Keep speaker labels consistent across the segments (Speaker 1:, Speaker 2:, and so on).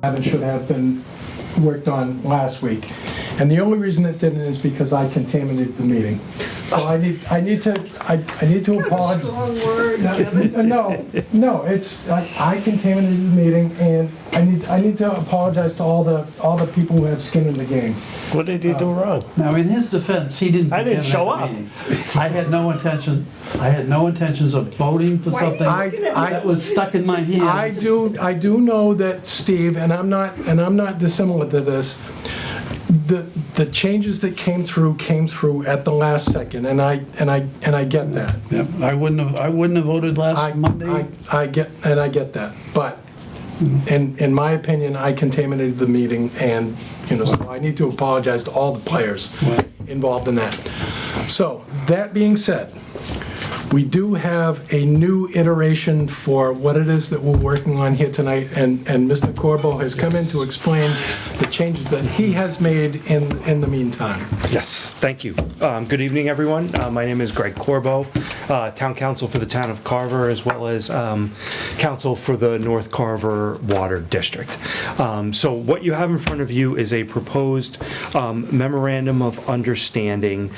Speaker 1: and should have been worked on last week. And the only reason it didn't is because I contaminated the meeting. So I need to apologize.
Speaker 2: Strong word, Kevin.
Speaker 1: No, it's, I contaminated the meeting, and I need to apologize to all the people who have skin in the game.
Speaker 3: What did he do wrong?
Speaker 4: Now, in his defense, he didn't.
Speaker 3: I didn't show
Speaker 4: contaminate the meeting. I had no intentions of voting for
Speaker 2: Why are you
Speaker 4: something
Speaker 2: looking at me?
Speaker 4: that was stuck in my hands.
Speaker 1: I do know that, Steve, and I'm not dissimilar to this. The changes that came through at the last second, and I get that.
Speaker 4: Yep, I wouldn't have voted last Monday.
Speaker 1: I get that, but in my opinion, I contaminated the meeting, and so I need to apologize to all the players involved in that. So that being said, we do have a new iteration for what it is that we're working on here tonight, and Mr. Corbo has come in to explain the changes that he has made in the meantime.
Speaker 5: Yes, thank you. Good evening, everyone. My name is Greg Corbo, Town Council for the Town of Carver, as well as Council for the North Carver Water District. So what you have in front of you is a proposed memorandum of understanding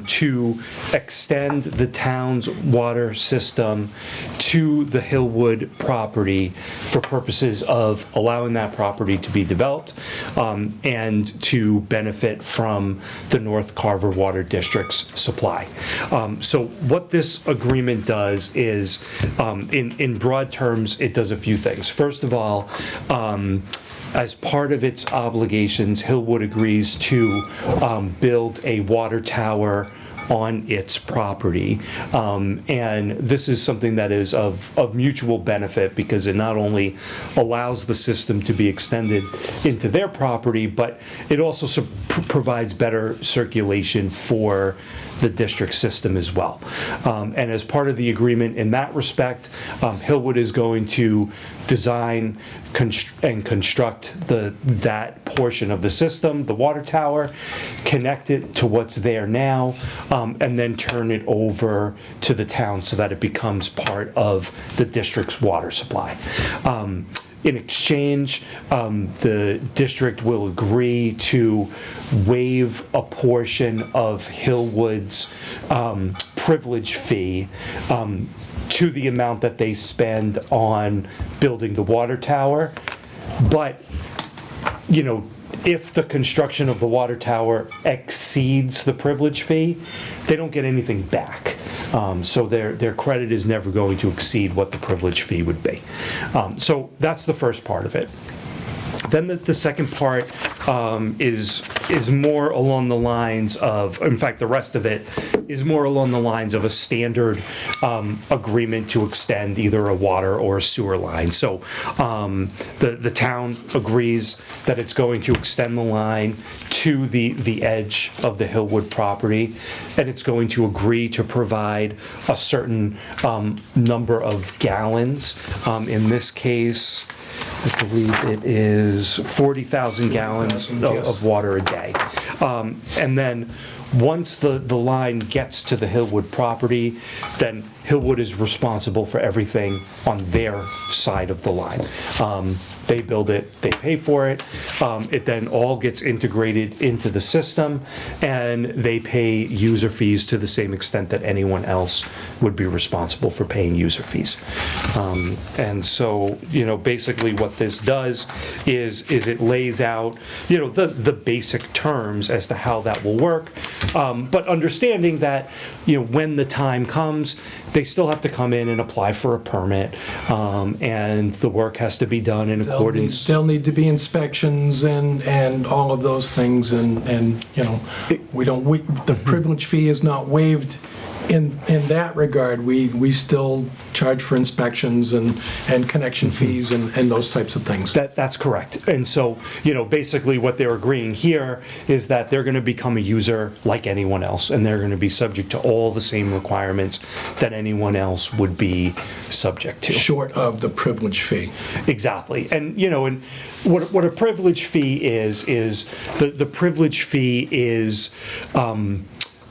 Speaker 5: to extend the town's water system to the Hillwood property for purposes of allowing that property to be developed and to benefit from the North Carver Water District's supply. So what this agreement does is, in broad terms, it does a few things. First of all, as part of its obligations, Hillwood agrees to build a water tower on its property. And this is something that is of mutual benefit, because it not only allows the system to be extended into their property, but it also provides better circulation for the district system as well. And as part of the agreement in that respect, Hillwood is going to design and construct that portion of the system, the water tower, connect it to what's there now, and then turn it over to the town so that it becomes part of the district's water supply. In exchange, the district will agree to waive a portion of Hillwood's privilege fee to the amount that they spend on building the water tower. But, if the construction of the water tower exceeds the privilege fee, they don't get anything back. So their credit is never going to exceed what the privilege fee would be. So that's the first part of it. Then the second part is more along the lines of, in fact, the rest of it is more along the lines of a standard agreement to extend either a water or a sewer line. So the town agrees that it's going to extend the line to the edge of the Hillwood property, and it's going to agree to provide a certain number of gallons. In this case, I believe it is 40,000 gallons of water a day. And then once the line gets to the Hillwood property, then Hillwood is responsible for everything on their side of the line. They build it, they pay for it. It then all gets integrated into the system, and they pay user fees to the same extent that anyone else would be responsible for paying user fees. And so, basically what this does is it lays out, the basic terms as to how that will work. But understanding that, when the time comes, they still have to come in and apply for a permit, and the work has to be done in accordance.
Speaker 1: There'll need to be inspections and all of those things, and the privilege fee is not waived in that regard. We still charge for inspections and connection fees and those types of things.
Speaker 5: That's correct. And so, basically what they're agreeing here is that they're going to become a user like anyone else, and they're going to be subject to all the same requirements that anyone else would be subject to.
Speaker 1: Short of the privilege fee.
Speaker 5: Exactly. And, and what a privilege fee is the privilege fee is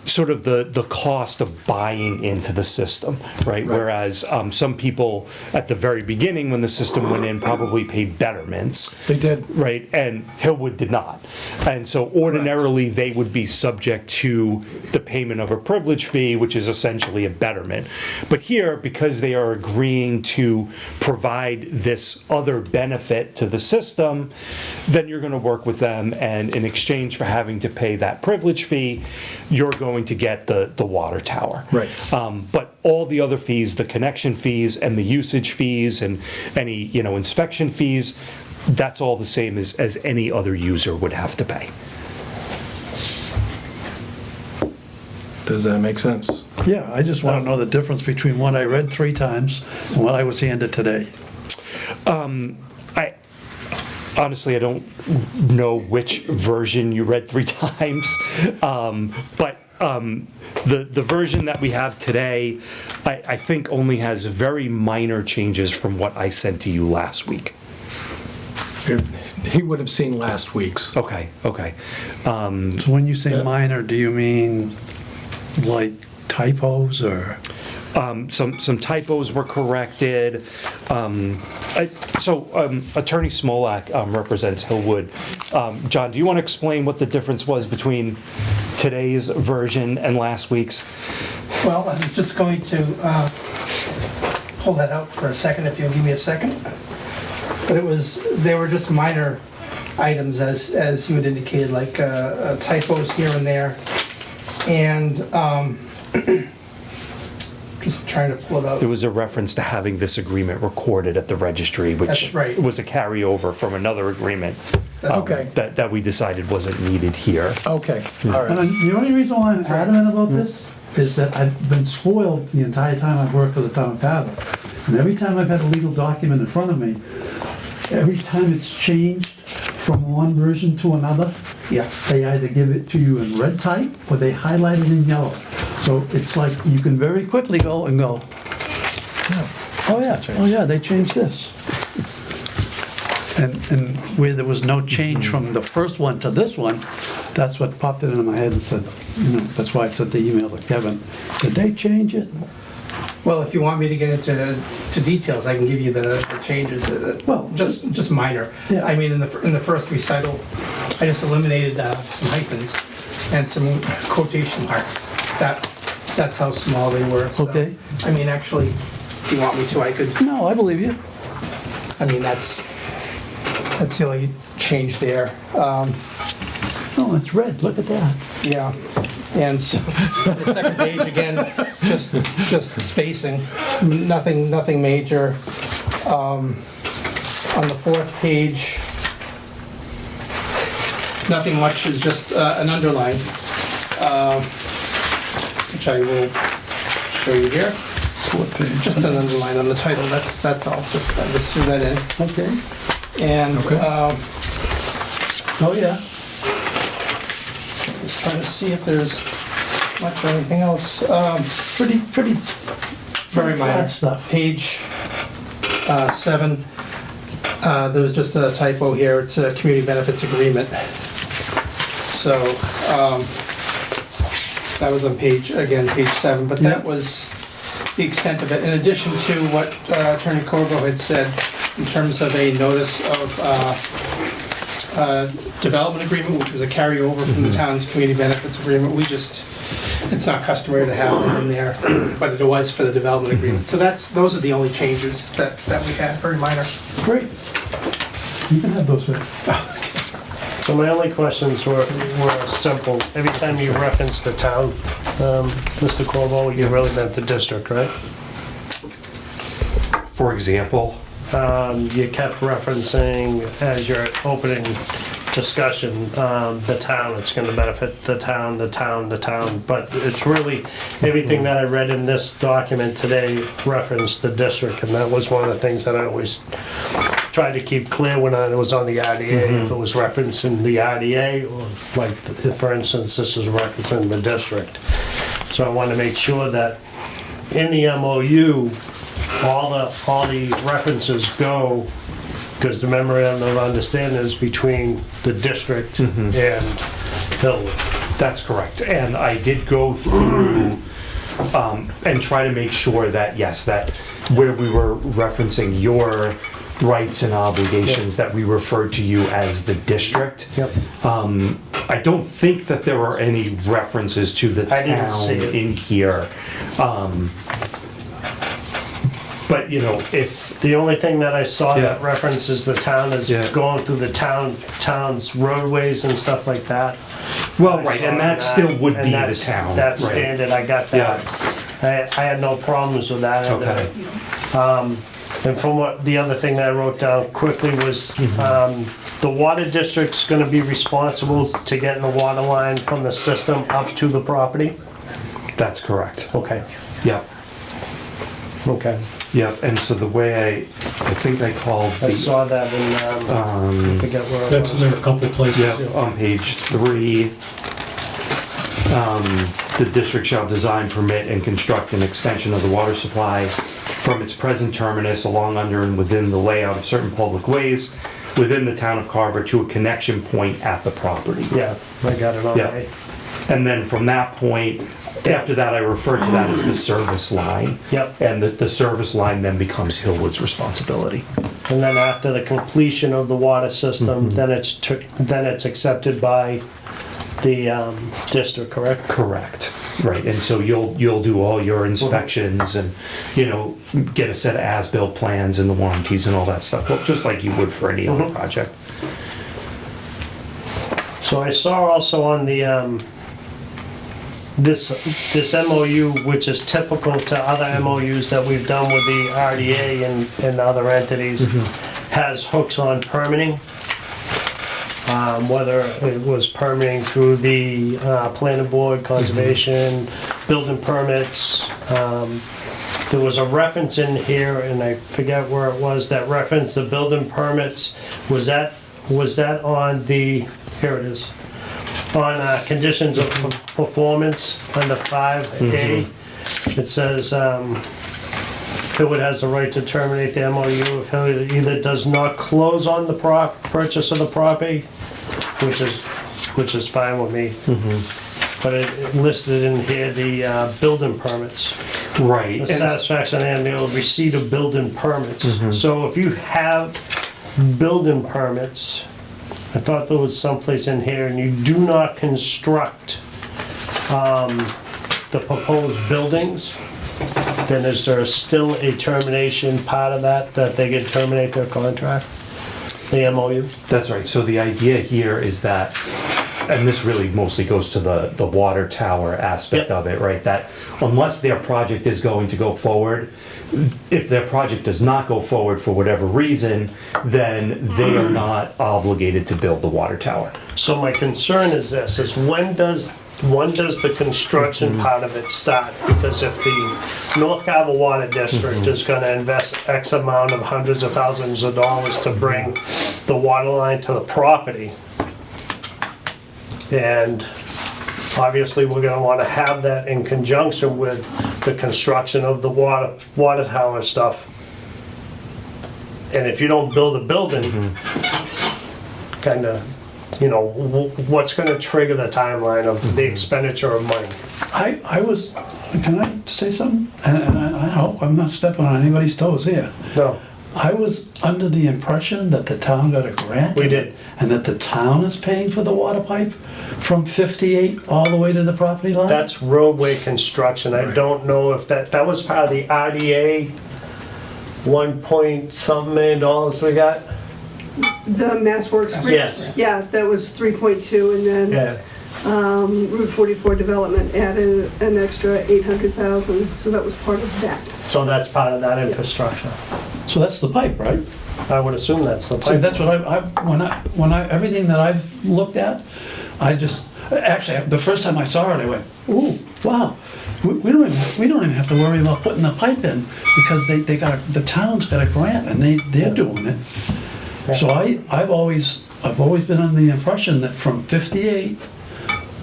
Speaker 5: sort of the cost of buying into the system, right? Whereas some people at the very beginning when the system went in probably paid betterments.
Speaker 1: They did.
Speaker 5: Right, and Hillwood did not. And so ordinarily they would be subject to the payment of a privilege fee, which is essentially a betterment. But here, because they are agreeing to provide this other benefit to the system, then you're going to work with them, and in exchange for having to pay that privilege fee, you're going to get the water tower.
Speaker 1: Right.
Speaker 5: But all the other fees, the connection fees and the usage fees and any inspection fees, that's all the same as any other user would have to pay.
Speaker 1: Does that make sense?
Speaker 4: Yeah, I just want to know the difference between what I read 3 times and what I was handed today.
Speaker 5: Honestly, I don't know which version you read 3 times, but the version that we have today, I think only has very minor changes from what I sent to you last week.
Speaker 1: He would have seen last week's.
Speaker 5: Okay.
Speaker 4: So when you say minor, do you mean like typos or?
Speaker 5: Some typos were corrected. Attorney Smolak represents Hillwood. John, do you want to explain what the difference was between today's version and last week's?
Speaker 2: Well, I was just going to hold that out for a second, if you'll give me a second. But they were just minor items, as you had indicated, like typos here and there. And just trying to pull it out.
Speaker 5: It was a reference to having this agreement recorded at the registry, which
Speaker 2: That's right.
Speaker 5: was a carryover from another agreement
Speaker 1: Okay.
Speaker 5: that we decided wasn't needed here.
Speaker 1: Okay, all
Speaker 4: And
Speaker 1: right.
Speaker 4: the only reason why I'm adamant about this is that I've been spoiled the entire time I've worked for the town of Carver. And every time I've had a legal document in front of me, every time it's changed from one version to another,
Speaker 2: Yeah.
Speaker 4: they either give it to you in red type or they highlight it in yellow. So it's like you can very quickly go, oh yeah, they changed this. And where there was no change from the first one to this one, that's what popped it into my head and said, that's why I sent the email to Kevin. Did they change it?
Speaker 2: Well, if you want me to get into details, I can give you the changes.
Speaker 4: Well,
Speaker 2: just minor.
Speaker 4: Yeah.
Speaker 2: I mean, in the first recital, I just eliminated some hyphens and some quotation marks. That's how small they were. So,
Speaker 4: Okay.
Speaker 2: I mean, actually, if you want me to, I could.
Speaker 4: No, I believe you.
Speaker 2: I mean, that's the only change there.
Speaker 4: Oh, it's red, look at that.
Speaker 2: Yeah, and so the second page, again, just spacing, nothing major. On the fourth page, nothing much, is just an underline, which I will show you here.
Speaker 4: Fourth page.
Speaker 2: Just an underline on the title, that's all, I just threw that in.
Speaker 4: Okay.
Speaker 2: And
Speaker 4: Oh, yeah.
Speaker 2: just trying to see if there's much or anything else.
Speaker 4: Pretty
Speaker 2: Very minor
Speaker 4: flat stuff.
Speaker 2: Page 7, there's just a typo here. It's a community benefits agreement. So that was on page 7, but that
Speaker 4: Yeah.
Speaker 2: was the extent of it. In addition to what Attorney Corbo had said in terms of a notice of development agreement, which was a carryover from the town's community benefits agreement, it's not customary to have them in there, but it was for the development agreement. So those are the only changes that we had, very minor.
Speaker 4: Great. You can have those, Rick.
Speaker 3: So my only questions were simple. Every time you reference the town, Mr. Corvo, you really meant the district, right?
Speaker 5: For example,
Speaker 3: You kept referencing as your opening discussion, the town, it's gonna benefit the town, but it's really, everything that I read in this document today referenced the district, and that was one of the things that I always tried to keep clear when I was on the RDA, if it was referencing the RDA, or like, if, for instance, this is referencing the district. So I want to make sure that in the MOU, all the references go, because the memorandum of understanding is between the district and Hillwood.
Speaker 5: That's correct. And I did go through and try to make sure that, yes, that where we were referencing your rights and obligations, that we referred to you as the district.
Speaker 3: Yep.
Speaker 5: I don't think that there are any references to the
Speaker 3: I didn't
Speaker 5: town
Speaker 3: see it.
Speaker 5: in here. But, you know, if,
Speaker 3: The only thing that I saw that
Speaker 5: Yeah.
Speaker 3: references the town is
Speaker 5: Yeah.
Speaker 3: going through the town's roadways and stuff like that.
Speaker 5: well,
Speaker 3: I
Speaker 5: right,
Speaker 3: saw
Speaker 5: and that still would
Speaker 3: and
Speaker 5: be the
Speaker 3: that's-
Speaker 5: town.
Speaker 3: That's
Speaker 5: right.
Speaker 3: standard, I got that. I had no problems with that.
Speaker 5: Okay.
Speaker 3: And from what, the other thing that I wrote down quickly was,
Speaker 5: Mm-hmm.
Speaker 3: the water district's gonna be responsible to getting the water line from the system up to the property?
Speaker 5: That's correct.
Speaker 3: Okay,
Speaker 5: Yep.
Speaker 3: okay.
Speaker 5: Yep. And so the way I think I called
Speaker 3: I
Speaker 5: the,
Speaker 3: saw that in, I forget where it
Speaker 6: That's
Speaker 3: was.
Speaker 6: there a couple of places.
Speaker 5: yeah, on page 3, the district shall design, permit, and construct an extension of the water supply from its present terminus along, under, and within the layout of certain public ways within the town of Carver to a connection point at the property.
Speaker 3: Yeah, I got it on
Speaker 5: Yeah.
Speaker 3: right.
Speaker 5: And then from that point, after that, I refer to that as the service line.
Speaker 3: Yep.
Speaker 5: And the service line then becomes Hillwood's responsibility.
Speaker 3: And then after the completion of the water system, then it's accepted by the district, correct?
Speaker 5: Correct. Right, and so you'll do all your inspections and, you know, get a set of as-built plans and the warranties and all that stuff, well, just like you would for any other project.
Speaker 3: So I saw also on the, this MOU, which is typical to other MOUs that we've done with the RDA and other entities, has hooks on permitting. Whether it was permitting through the planning board, conservation, building permits. There was a reference in here, and I forget where it was, that referenced the building permits. Was that on the, here it is, on conditions of performance under 5A? It says, Hillwood has the right to terminate the MOU if Hillwood either does not close on the purchase of the property, which is fine with me. But it listed in here the building permits.
Speaker 5: Right.
Speaker 3: The satisfaction and the receipt of building permits. So if you have building permits, I thought there was someplace in here, and you do not construct the proposed buildings, then is there still a termination part of that they can terminate their contract, the MOU?
Speaker 5: That's right, so the idea here is that, and this really mostly goes to the water tower aspect
Speaker 3: Yep.
Speaker 5: of it, right? That unless their project is going to go forward, if their project does not go forward for whatever reason, then they are not obligated to build the water tower.
Speaker 3: So my concern is this, is when does the construction part of it start? Because if the North Carver Water District is gonna invest X amount of hundreds of thousands of dollars to bring the water line to the property, and obviously we're gonna wanna have that in conjunction with the construction of the water tower stuff. And if you don't build a building, kinda, you know, what's gonna trigger the timeline of the expenditure of money?
Speaker 4: I was, can I say something? And I hope I'm not stepping on anybody's toes here.
Speaker 3: No,
Speaker 4: I was under the impression that the town got a grant.
Speaker 3: We did.
Speaker 4: And that the town is paying for the water pipe from 58 all the way to the property line?
Speaker 3: that's roadway construction. I don't know if that was part of the RDA, 1 point something $1 million we got?
Speaker 7: The Mass Works Bridge?
Speaker 3: Yes.
Speaker 7: Yeah, that was 3.2, and then
Speaker 3: Yeah.
Speaker 7: Route 44 development added an extra 800,000, so that was part of that.
Speaker 3: So that's part of that infrastructure.
Speaker 4: So that's the pipe, right?
Speaker 3: I would assume that's the
Speaker 4: So
Speaker 3: pipe.
Speaker 4: that's what when I, everything that I've looked at, I just, actually, the first time I saw it, I went, ooh, wow. We don't even have to worry about putting the pipe in, because the town's got a grant and they're doing it. So I've always been under the impression that from 58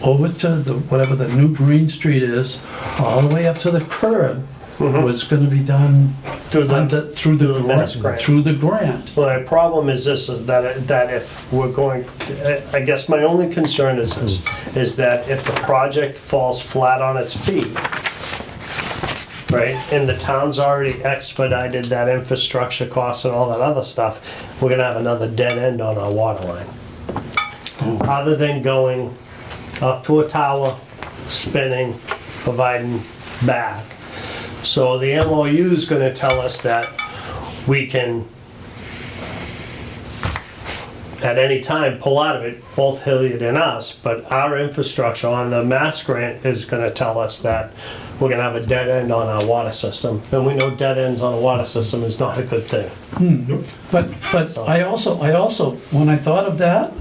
Speaker 4: over to whatever the new Green Street is, all the way up to the curb, was gonna be done
Speaker 3: Through the-
Speaker 4: through the
Speaker 3: mass grant.
Speaker 4: through the grant.
Speaker 3: Well, the problem is this, is that if we're going, I guess my only concern is this, is that if the project falls flat on its feet, right, and the town's already expedited that infrastructure cost and all that other stuff, we're gonna have another dead end on our water line. Other than going up to a tower, spinning, providing back. So the MOU is gonna tell us that we can, at any time, pull out of it, both Hilliard and us, but our infrastructure on the mass grant is gonna tell us that we're gonna have a dead end on our water system. And we know dead ends on a water system is not a good thing.
Speaker 4: But I also, when I thought of that,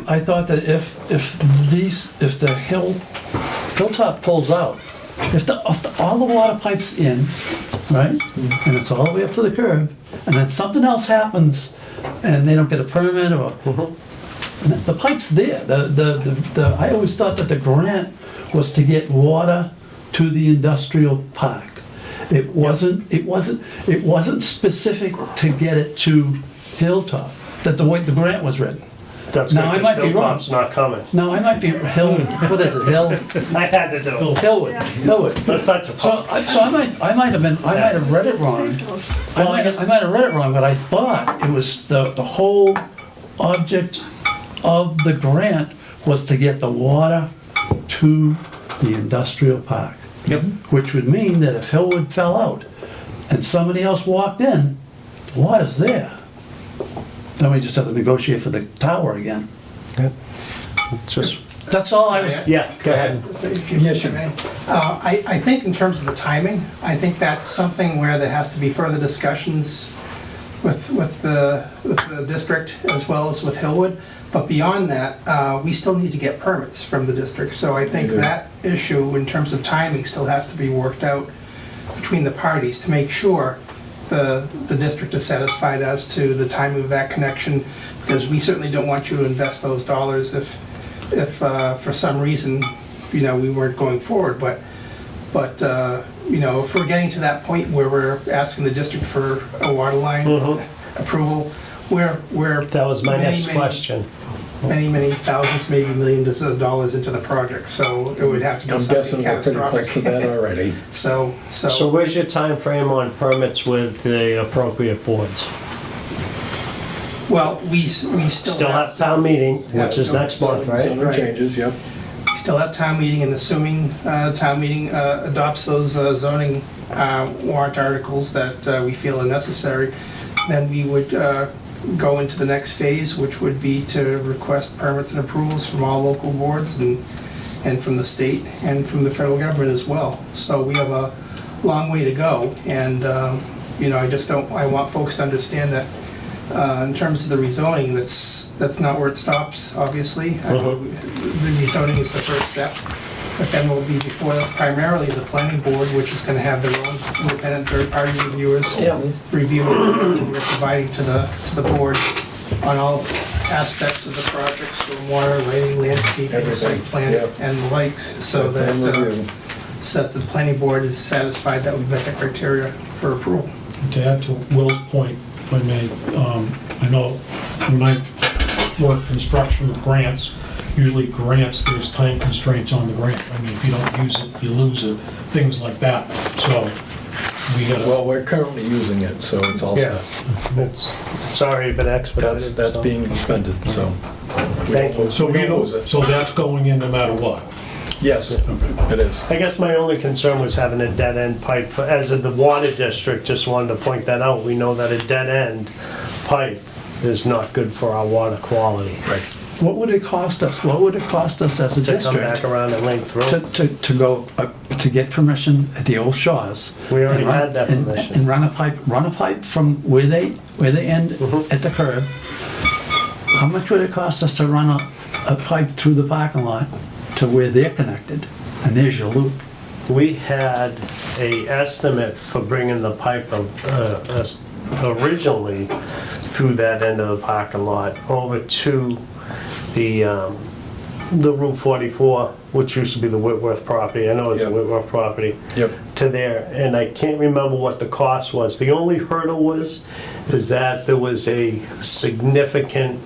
Speaker 4: I thought that if the hilltop pulls out, if all the water pipes in, right, and it's all the way up to the curb, and then something else happens, and they don't get a permit, or, the pipe's there. I always thought that the grant was to get water to the industrial park. It wasn't specific to get it to Hilltop, that the way the grant was written.
Speaker 3: That's
Speaker 4: Now, I
Speaker 3: good,
Speaker 4: might
Speaker 3: because
Speaker 4: be wrong.
Speaker 3: Hilltop's not coming.
Speaker 4: Now, I might be what is it,
Speaker 3: I had to do it.
Speaker 4: Hillwood.
Speaker 3: That's such a
Speaker 4: So,
Speaker 3: problem.
Speaker 4: I might have read it wrong. I
Speaker 3: Well, I guess-
Speaker 4: might have read it wrong, but I thought it was the whole object of the grant was to get the water to the industrial park.
Speaker 5: Yep.
Speaker 4: Which would mean that if Hillwood fell out and somebody else walked in, the water's there. Then we just have to negotiate for the tower again.
Speaker 3: Just,
Speaker 4: That's all I was,
Speaker 3: yeah, go ahead.
Speaker 2: Yes, you may. I think in terms of the timing, I think that's something where there has to be further discussions with the district as well as with Hillwood. But beyond that, we still need to get permits from the district. So I think that issue in terms of timing still has to be worked out between the parties to make sure the district is satisfied as to the timing of that connection, because we certainly don't want you to invest those dollars if for some reason, we weren't going forward. But if we're getting to that point where we're asking the district for a water line approval, we're
Speaker 3: That was my
Speaker 2: many,
Speaker 3: next
Speaker 2: many-
Speaker 3: question.
Speaker 2: many thousands, maybe millions of dollars into the project, so it would have to be
Speaker 1: I'm
Speaker 2: something
Speaker 1: guessing we're pretty close to
Speaker 2: catastrophic.
Speaker 1: that already.
Speaker 3: So where's your time frame on permits with the appropriate boards?
Speaker 2: Well, we
Speaker 3: Still
Speaker 2: still
Speaker 3: have town meeting, which is
Speaker 2: Yeah.
Speaker 3: next month, right?
Speaker 1: Zoning changes, yep.
Speaker 2: still have town meeting, and assuming town meeting adopts those zoning warrant articles that we feel are necessary, then we would go into the next phase, which would be to request permits and approvals from all local boards and from the state and from the federal government as well. So we have a long way to go, and I want folks to understand that in terms of the rezoning, that's not where it stops, obviously. The rezoning is the first step, but then we'll be before primarily the planning board, which is gonna have their own independent third-party reviewers review what we're providing to the board on all aspects of the project, stormwater, lighting, landscaping,
Speaker 1: Everything,
Speaker 2: site plan,
Speaker 1: yeah.
Speaker 2: and the like, so
Speaker 1: Site plan
Speaker 2: that
Speaker 1: review.
Speaker 2: the planning board is satisfied that we've met the criteria for approval.
Speaker 6: To add to Will's point, if I may, I know when I work construction with grants, usually grants, there's time constraints on the grant. I mean, if you don't use it, you lose it, things like that. So we gotta,
Speaker 1: Well, we're currently using it, so it's all
Speaker 3: Yeah.
Speaker 1: set.
Speaker 3: It's already been expedited.
Speaker 1: That's
Speaker 3: so.
Speaker 1: being expended, so.
Speaker 3: Thank you.
Speaker 6: so
Speaker 1: we don't lose it.
Speaker 6: so that's going in no matter what.
Speaker 1: Yes, it is.
Speaker 3: I guess my only concern was having a dead-end pipe. As of the water district, just wanted to point that out. We know that a dead-end pipe is not good for our water quality.
Speaker 1: Right.
Speaker 4: what would it cost us? What would it cost us as a
Speaker 3: To come back
Speaker 4: district
Speaker 3: around and link through.
Speaker 4: to go, to get permission at the old Shaws?
Speaker 3: We already
Speaker 4: and run-
Speaker 3: had that
Speaker 4: and-
Speaker 3: permission.
Speaker 4: And run a pipe from where they end
Speaker 3: Mm-hmm.
Speaker 4: at the curb. How much would it cost us to run a pipe through the parking lot to where they're connected? And there's your loop.
Speaker 3: We had a estimate for bringing the pipe originally through that end of the parking lot over to the the Route 44, which used to be the Whitworth property, I know it's
Speaker 1: Yep.
Speaker 3: a Whitworth property,
Speaker 1: Yep.
Speaker 3: to there, and I can't remember what the cost was. The only hurdle is that there was a significant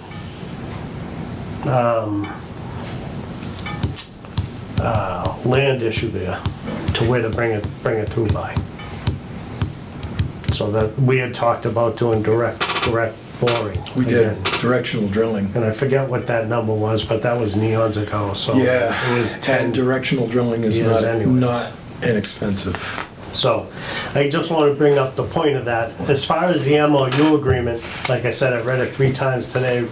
Speaker 3: land issue there to where to bring it through by. So that we had talked about doing direct boring.
Speaker 1: We did
Speaker 3: again.
Speaker 1: directional drilling.
Speaker 3: And I forget what that number was, but that was neons ago, so.
Speaker 1: Yeah,
Speaker 3: It was 10.
Speaker 1: directional drilling is
Speaker 3: Years anyways.
Speaker 1: not inexpensive.
Speaker 3: So I just want to bring up the point of that. As far as the MOU agreement, like I said, I read it 3 times today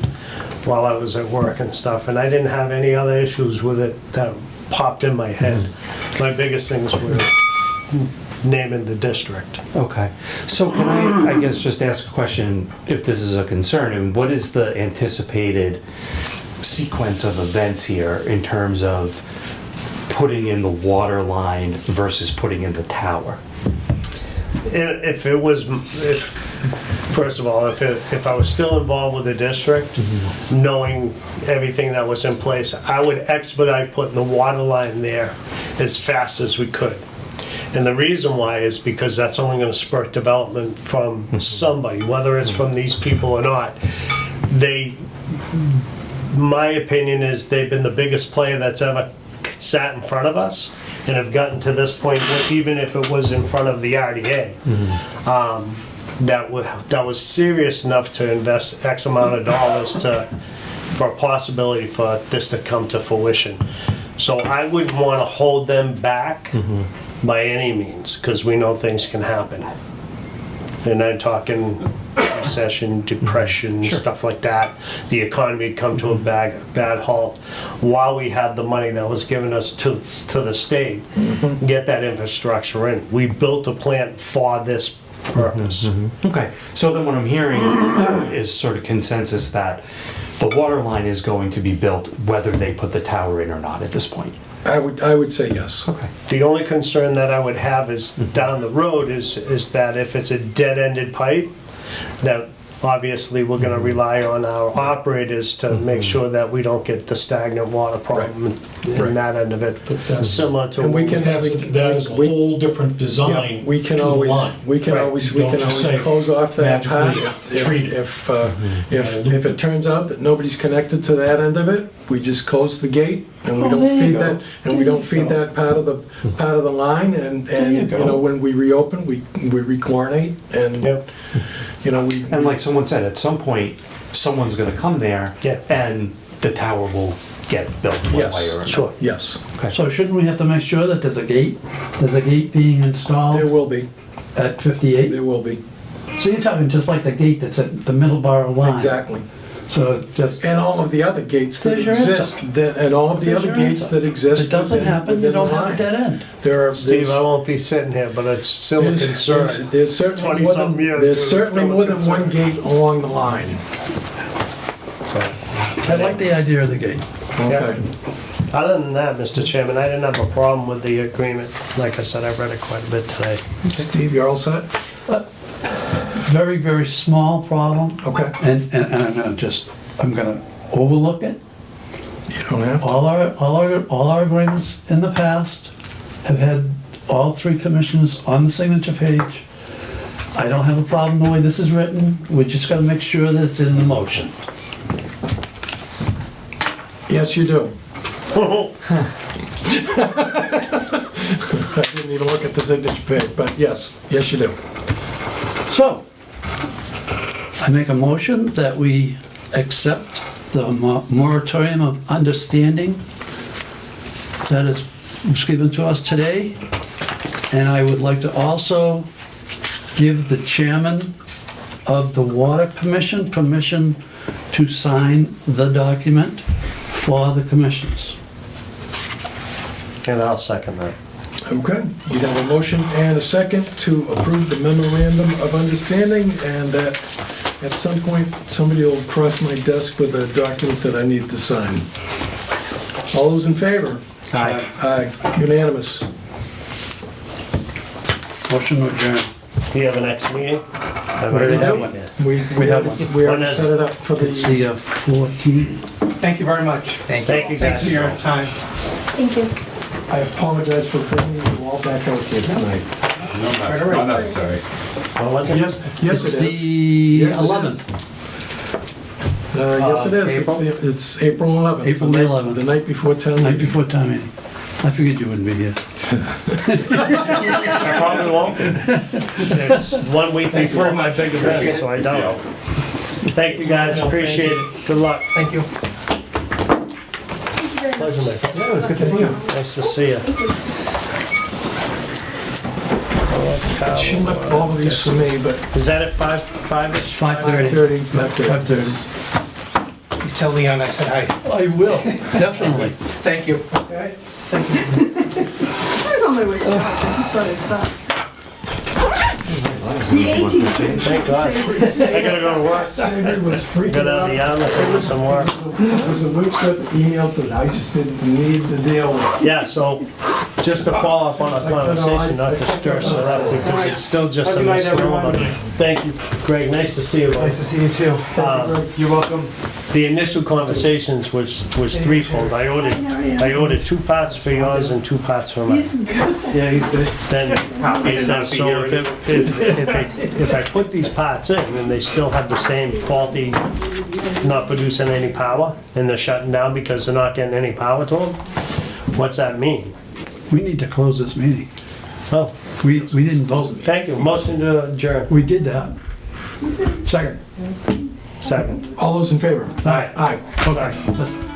Speaker 3: while I was at work and stuff, and I didn't have any other issues with it that popped in my head. My biggest things were naming the district.
Speaker 5: Okay, so can I guess, just ask a question, if this is a concern, and what is the anticipated sequence of events here in terms of putting in the water line versus putting in the tower?
Speaker 3: If it was, first of all, if I was still involved with the district, knowing everything that was in place, I would expedite putting the water line there as fast as we could. And the reason why is because that's only going to spur development from somebody, whether it's from these people or not. My opinion is they've been the biggest player that's ever sat in front of us and have gotten to this point, even if it was in front of the RDA. That was serious enough to invest X amount of dollars for a possibility for this to come to fruition. So I wouldn't want to hold them back by any means, because we know things can happen. And I'm talking recession, depression, stuff like that. The economy had come to a bad halt while we had the money that was given us to the state. Get that infrastructure in. We built a plant for this purpose.
Speaker 5: Okay, so then what I'm hearing is sort of consensus that the water line is going to be built whether they put the tower in or not at this point.
Speaker 1: I would say yes.
Speaker 5: Okay.
Speaker 3: The only concern that I would have is down the road is that if it's a dead-ended pipe, that obviously we're gonna rely on our operators to make sure that we don't get the stagnant water problem in that end of it.
Speaker 6: that's-
Speaker 3: Similar to.
Speaker 1: And we can have,
Speaker 6: That is a whole different design.
Speaker 1: we can
Speaker 6: to the
Speaker 1: always,
Speaker 6: line.
Speaker 1: we can
Speaker 3: Right.
Speaker 1: always
Speaker 6: Don't just say
Speaker 1: close off that part.
Speaker 6: magically treat it.
Speaker 1: If it turns out that nobody's connected to that end of it, we just close the gate and we
Speaker 4: Oh, there
Speaker 1: don't
Speaker 4: you
Speaker 1: feed
Speaker 4: go.
Speaker 1: that, and we don't feed that part of the line, and,
Speaker 4: you
Speaker 1: you
Speaker 4: go.
Speaker 1: know, when we reopen, we rechlorinate, and,
Speaker 3: Yep.
Speaker 1: you know, we.
Speaker 5: And like someone said, at some point, someone's gonna come there
Speaker 3: Yeah.
Speaker 5: and the tower will get built one
Speaker 1: Yes,
Speaker 5: way or another.
Speaker 3: Sure.
Speaker 1: Yes,
Speaker 4: So shouldn't we have to make sure that there's a gate being
Speaker 1: there
Speaker 4: installed
Speaker 1: will be,
Speaker 4: at 58?
Speaker 1: there will be,
Speaker 4: So you're talking just like the gate that's at the Middleborough line?
Speaker 1: exactly.
Speaker 4: So just,
Speaker 1: And all of the other gates that
Speaker 4: There's your
Speaker 1: exist, and all of the
Speaker 4: There's
Speaker 1: other
Speaker 4: your
Speaker 1: gates
Speaker 4: answer.
Speaker 1: that exist.
Speaker 4: if it doesn't
Speaker 1: within-
Speaker 4: happen, you
Speaker 1: within the
Speaker 4: don't have a
Speaker 1: line.
Speaker 4: dead end.
Speaker 1: There are,
Speaker 3: Steve, I
Speaker 1: there's-
Speaker 3: won't be sitting here, but it's still a concern.
Speaker 1: There's certainly more
Speaker 3: 20-something
Speaker 1: than,
Speaker 3: years,
Speaker 1: there's
Speaker 3: it's
Speaker 1: certainly
Speaker 3: still a
Speaker 1: more than
Speaker 3: concern.
Speaker 1: one gate along the line.
Speaker 3: So,
Speaker 4: I like the idea of the gate.
Speaker 1: Okay.
Speaker 3: other than that, Mr. Chairman, I didn't have a problem with the agreement. Like I said, I read it quite a bit today.
Speaker 1: Steve, you're all set?
Speaker 4: Very, very small problem,
Speaker 1: Okay.
Speaker 4: and I'm gonna overlook it.
Speaker 1: You don't have to.
Speaker 4: All our agreements in the past have had all 3 commissioners on the signature page. I don't have a problem the way this is written, we just gotta make sure that it's in the motion.
Speaker 1: Yes, you do. I didn't even look at the signature page, but yes, you do.
Speaker 4: So, I make a motion that we accept the moratorium of understanding that was given to us today. And I would like to also give the chairman of the Water Commission permission to sign the document for the commissioners.
Speaker 3: And I'll second that.
Speaker 1: Okay, we have a motion and a second to approve the memorandum of understanding, and that at some point, somebody will cross my desk with a document that I need to sign. All those in favor?
Speaker 5: Aye.
Speaker 1: Aye, unanimous.
Speaker 4: Motion adjourned.
Speaker 3: Do you have an next meeting?
Speaker 4: We already have one.
Speaker 1: We
Speaker 4: We have
Speaker 1: already set it up for
Speaker 4: It's the 14th.
Speaker 2: Thank you very much.
Speaker 3: Thank you,
Speaker 2: Thanks
Speaker 3: guys.
Speaker 2: for your time.
Speaker 7: Thank you.
Speaker 1: I apologize for bringing you all back out here tonight.
Speaker 8: No, that's not necessary.
Speaker 3: What was it?
Speaker 1: Yes, yes,
Speaker 4: It's
Speaker 1: it is.
Speaker 4: the
Speaker 1: Yes, it
Speaker 4: 11th.
Speaker 1: Yes, it is.
Speaker 3: April?
Speaker 1: It's April 11th.
Speaker 4: April the 11th.
Speaker 1: The night before town
Speaker 4: Night
Speaker 1: meeting.
Speaker 4: before town meeting. I figured you wouldn't be here.
Speaker 3: I probably won't. It's 1 week before my big event, so I don't. Thank you, guys, appreciate it. Good luck.
Speaker 2: Thank you.
Speaker 3: Pleasure, my friend.
Speaker 1: Yeah, it was good to see you.
Speaker 3: Nice to see you.
Speaker 1: She left all of these for me, but
Speaker 3: Is that at 5-ish?
Speaker 4: 5:30.
Speaker 1: 5:30.
Speaker 4: 5:30.
Speaker 2: Please tell Leon I said hi.
Speaker 4: I will, definitely.
Speaker 2: Thank you.
Speaker 1: Okay.
Speaker 7: I was on my way to church, I just thought I'd stop. The 18th.
Speaker 3: Thank God. I gotta go to work.
Speaker 1: Sandra was freaking
Speaker 3: Go down to
Speaker 1: out.
Speaker 3: Yarmouth and do some work.
Speaker 1: There's a week's worth of emails that I just didn't need to deal with.
Speaker 3: Yeah, so just to follow up on our conversation, not to stir it up, because it's still just a misnomer. Thank you, Greg, nice to see you. Nice to see you too.
Speaker 1: You're welcome.
Speaker 3: The initial conversations was threefold. I ordered 2 parts for yours and 2 parts for mine.
Speaker 1: Yeah, he's good.
Speaker 3: Then he said, so if I put these parts in and they still have the same faulty, not producing any power, and they're shutting down because they're not getting any power to them, what's that mean?
Speaker 4: We need to close this meeting.
Speaker 3: Oh,
Speaker 4: We didn't vote.
Speaker 3: thank you. Motion to adjourn.
Speaker 4: We did that. Second.
Speaker 3: Second.
Speaker 1: All those in favor?
Speaker 3: Aye.
Speaker 1: Aye.
Speaker 4: Okay. Let's-